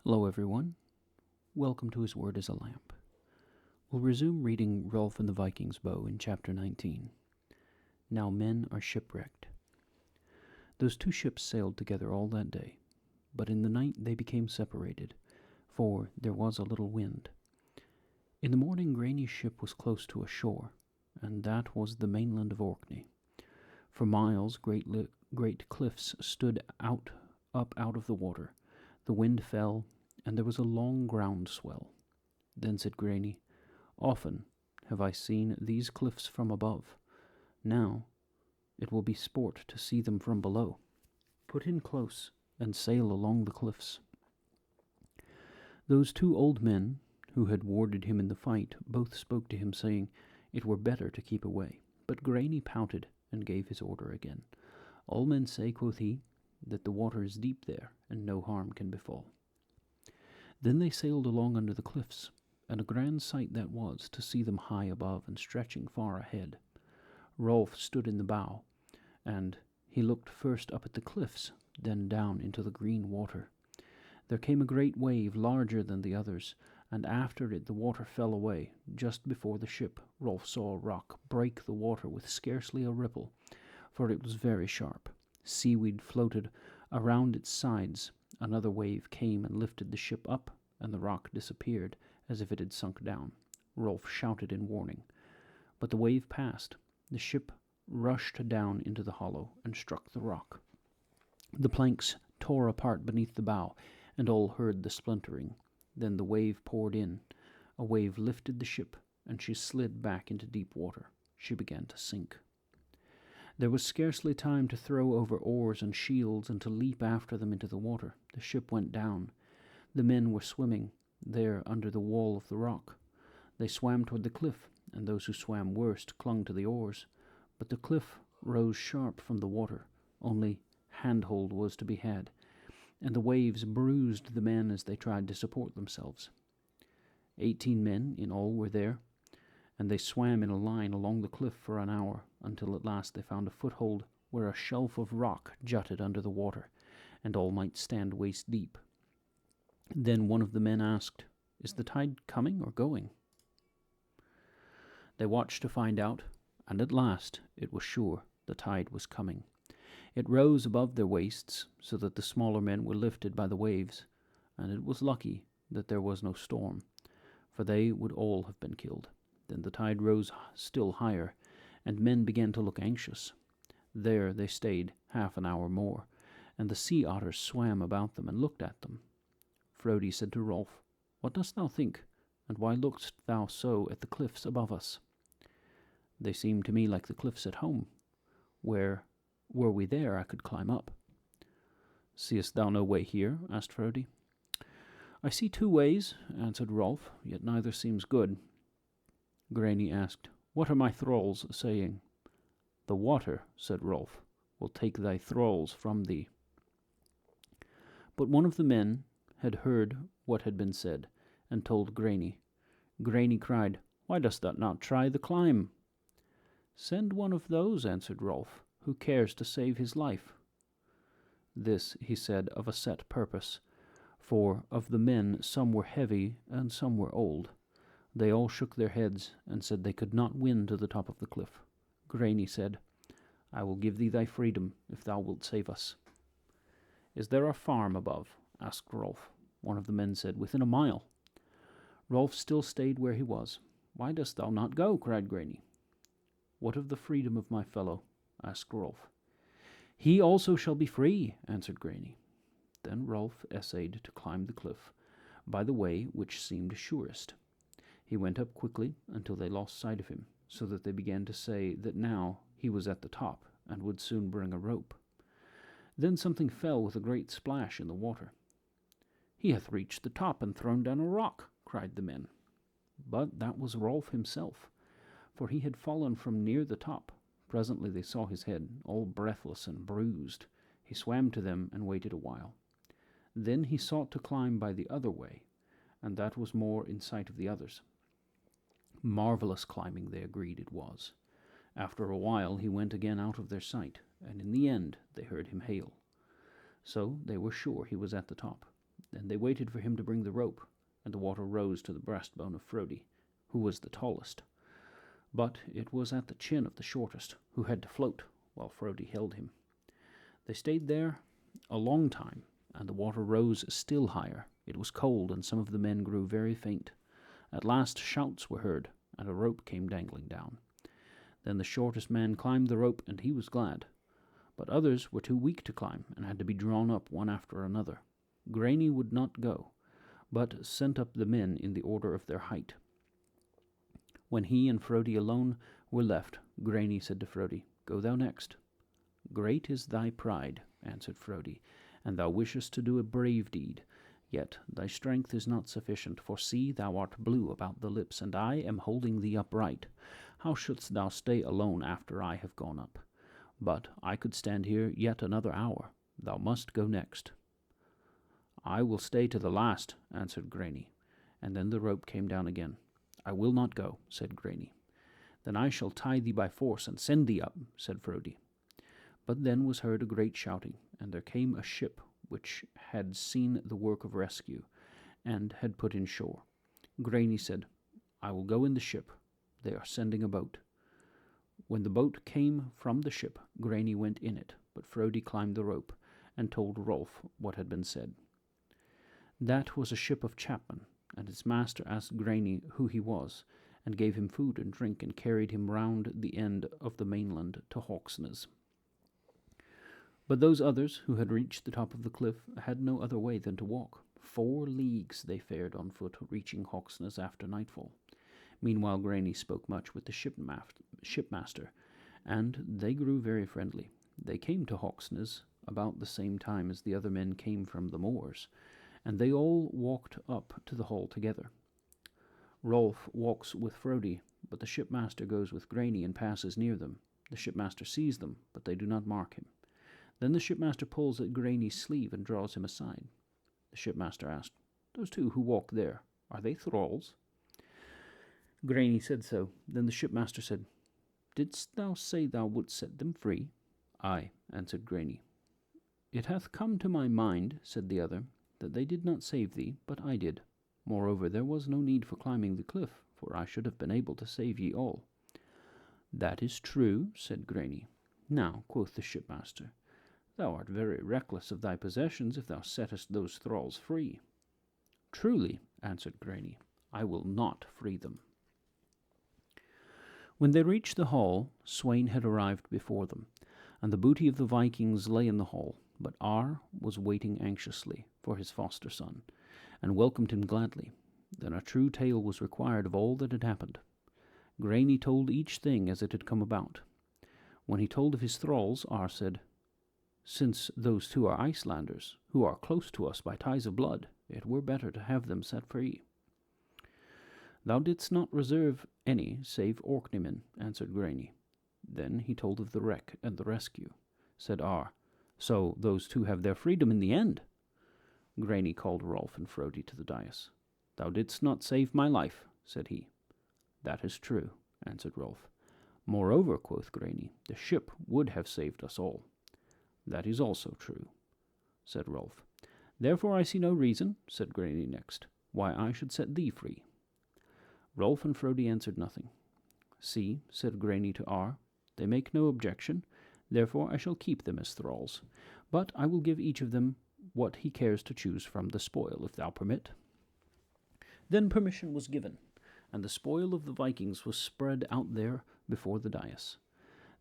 Hello, everyone. Welcome to His Word as a Lamp. We'll resume reading Rolf and the Vikings' bow in chapter 19. Now men are shipwrecked. Those two ships sailed together all that day, but in the night they became separated, for there was a little wind. In the morning Graney's ship was close to a shore, and that was the mainland of Orkney. For miles great cliffs stood up out of the water. The wind fell, and there was a long ground swell. Then said Graney, "Often have I seen these cliffs from above. Now it will be sport to see them from below. Put in close and sail along the cliffs." Those two old men, who had warded him in the fight, both spoke to him, saying it were better to keep away. But Graney pouted and gave his order again. "All men say," quoth he, "that the water is deep there, and no harm can befall." Then they sailed along under the cliffs, and a grand sight that was, to see them high above and stretching far ahead. Rolf stood in the bow, and he looked first up at the cliffs, then down into the green water. There came a great wave, larger than the others, and after it the water fell away. Just before the ship, Rolf saw a rock break the water with scarcely a ripple, for it was very sharp. Seaweed floated around its sides. Another wave came and lifted the ship up, and the rock disappeared, as if it had sunk down. Rolf shouted in warning, but the wave passed. The ship rushed down into the hollow and struck the rock. The planks tore apart beneath the bow, and all heard the splintering. Then the wave poured in. A wave lifted the ship, and she slid back into deep water. She began to sink. There was scarcely time to throw over oars and shields and to leap after them into the water. The ship went down. The men were swimming there under the wall of the rock. They swam toward the cliff, and those who swam worst clung to the oars. But the cliff rose sharp from the water. Only handhold was to be had, and the waves bruised the men as they tried to support themselves. 18 men in all were there, and they swam in a line along the cliff for an hour, until at last they found a foothold where a shelf of rock jutted under the water, and all might stand waist deep. Then one of the men asked, "Is the tide coming or going?" They watched to find out, and at last it was sure the tide was coming. It rose above their waists, so that the smaller men were lifted by the waves, and it was lucky that there was no storm, for they would all have been killed. Then the tide rose still higher, and men began to look anxious. There they stayed half an hour more, and the sea otters swam about them and looked at them. Frodi said to Rolf, "What dost thou think, and why lookest thou so at the cliffs above us?" "They seem to me like the cliffs at home. Were we there, I could climb up." "Seest thou no way here?" asked Frodi. "I see 2 ways," answered Rolf, "yet neither seems good." Graney asked, "What are my thralls saying?" "The water," said Rolf, "will take thy thralls from thee." But one of the men had heard what had been said, and told Graney. Graney cried, "Why dost thou not try the climb?" "Send one of those," answered Rolf, "who cares to save his life." This he said of a set purpose, for of the men some were heavy and some were old. They all shook their heads and said they could not win to the top of the cliff. Graney said, "I will give thee thy freedom if thou wilt save us." "Is there a farm above?" asked Rolf. One of the men said, "Within a mile." Rolf still stayed where he was. "Why dost thou not go?" cried Graney. "What of the freedom of my fellow?" asked Rolf. "He also shall be free," answered Graney. Then Rolf essayed to climb the cliff by the way which seemed surest. He went up quickly until they lost sight of him, so that they began to say that now he was at the top and would soon bring a rope. Then something fell with a great splash in the water. "He hath reached the top and thrown down a rock," cried the men. But that was Rolf himself, for he had fallen from near the top. Presently they saw his head, all breathless and bruised. He swam to them and waited a while. Then he sought to climb by the other way, and that was more in sight of the others. Marvelous climbing, they agreed it was. After a while he went again out of their sight, and in the end they heard him hail. So they were sure he was at the top. Then they waited for him to bring the rope, and the water rose to the breastbone of Frodi, who was the tallest. But it was at the chin of the shortest, who had to float, while Frodi held him. They stayed there a long time, and the water rose still higher. It was cold, and some of the men grew very faint. At last shouts were heard, and a rope came dangling down. Then the shortest man climbed the rope, and he was glad. But others were too weak to climb, and had to be drawn up one after another. Granny would not go, but sent up the men in the order of their height. When he and Frodi alone were left, Granny said to Frodi, "Go thou next." "Great is thy pride," answered Frodi, "and thou wishest to do a brave deed. Yet thy strength is not sufficient, for see, thou art blue about the lips, and I am holding thee upright. How shouldst thou stay alone after I have gone up? But I could stand here yet another hour. Thou must go next." "I will stay to the last," answered Granny, and then the rope came down again. "I will not go," said Granny. "Then I shall tie thee by force and send thee up," said Frodi. But then was heard a great shouting, and there came a ship which had seen the work of rescue, and had put in shore. Granny said, "I will go in the ship. They are sending a boat." When the boat came from the ship, Granny went in it, but Frodi climbed the rope, and told Rolf what had been said. That was a ship of chapmen, and its master asked Granny who he was, and gave him food and drink, and carried him round the end of the mainland to Hawksness. But those others, who had reached the top of the cliff, had no other way than to walk. 4 leagues they fared on foot, reaching Hawksness after nightfall. Meanwhile Granny spoke much with the shipmaster, and they grew very friendly. They came to Hawksness about the same time as the other men came from the moors, and they all walked up to the hall together. Rolf walks with Frodi, but the shipmaster goes with Granny and passes near them. The shipmaster sees them, but they do not mark him. Then the shipmaster pulls at Granny's sleeve and draws him aside. The shipmaster asked, "Those 2 who walk there, are they thralls?" Granny said so. Then the shipmaster said, "Didst thou say thou wouldst set them free?" "Aye," answered Granny. "It hath come to my mind," said the other, "that they did not save thee, but I did. Moreover, there was no need for climbing the cliff, for I should have been able to save ye all." "That is true," said Granny. "Now," quoth the shipmaster, "thou art very reckless of thy possessions if thou settest those thralls free." "Truly," answered Granny, "I will not free them." When they reached the hall, Sweyn had arrived before them, and the booty of the Vikings lay in the hall, but Ar was waiting anxiously for his foster son, and welcomed him gladly. Then a true tale was required of all that had happened. Granny told each thing as it had come about. When he told of his thralls, Ar said, "Since those 2 are Icelanders, who are close to us by ties of blood, it were better to have them set free." "Thou didst not reserve any save Orkneymen," answered Granny. Then he told of the wreck and the rescue. Said Ar, "So those 2 have their freedom in the end?" Granny called Rolf and Frodi to the dais. "Thou didst not save my life," said he. "That is true," answered Rolf. "Moreover," quoth Granny, "the ship would have saved us all." "That is also true," said Rolf. "Therefore I see no reason," said Granny next, "why I should set thee free." Rolf and Frodi answered nothing. "See," said Granny to Ar, "they make no objection, therefore I shall keep them as thralls. But I will give each of them what he cares to choose from the spoil, if thou permit." Then permission was given, and the spoil of the Vikings was spread out there before the dais.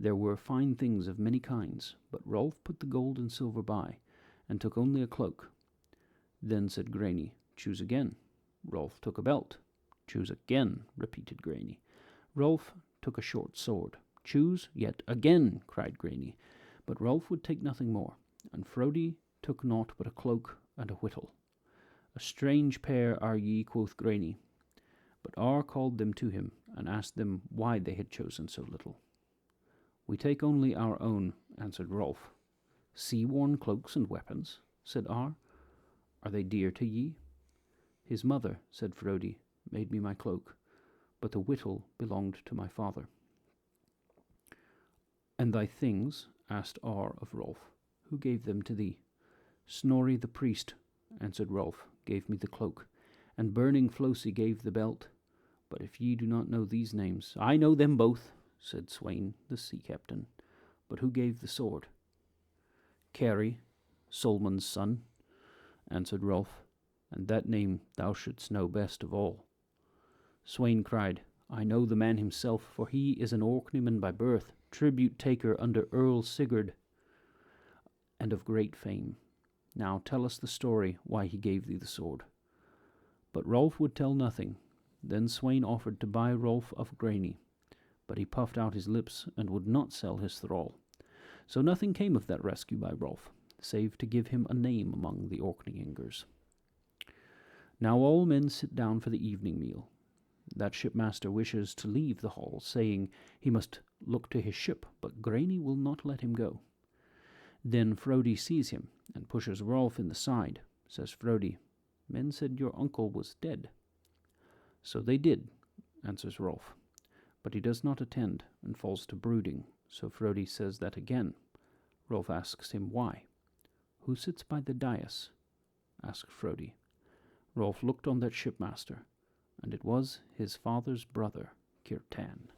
There were fine things of many kinds, but Rolf put the gold and silver by, and took only a cloak. Then said Granny, "Choose again." Rolf took a belt. "Choose again," repeated Granny. Rolf took a short sword. "Choose yet again," cried Granny. But Rolf would take nothing more, and Frodi took naught but a cloak and a whittle. "A strange pair are ye," quoth Granny. But Ar called them to him, and asked them why they had chosen so little. "We take only our own," answered Rolf. "Sea-worn cloaks and weapons," said Ar. "Are they dear to ye?" "His mother," said Frodi, "made me my cloak, but the whittle belonged to my father." "And thy things?" asked Ar of Rolf. "Who gave them to thee?" "Snorri the priest," answered Rolf, gave me the cloak, and burning Flosi gave the belt. But if ye do not know these names, I know them both, said Sweyn, the sea captain. But who gave the sword? Cary, Solmund's son, answered Rolf, and that name thou shouldst know best of all. Sweyn cried, I know the man himself, for he is an Orkneyman by birth, tribute taker under Earl Sigurd, and of great fame. Now tell us the story why he gave thee the sword. But Rolf would tell nothing. Then Sweyn offered to buy Rolf of Graney, but he puffed out his lips and would not sell his thrall. So nothing came of that rescue by Rolf, save to give him a name among the Orkneyingers. Now all men sit down for the evening meal. That shipmaster wishes to leave the hall, saying he must look to his ship, but Graney will not let him go. Then Frodi sees him, and pushes Rolf in the side. Says Frodi, Men said your uncle was dead. So they did, answers Rolf. But he does not attend, and falls to brooding. So Frodi says that again. Rolf asks him why. Who sits by the dais? Asked Frodi. Rolf looked on that shipmaster, and it was his father's brother, Kirtan.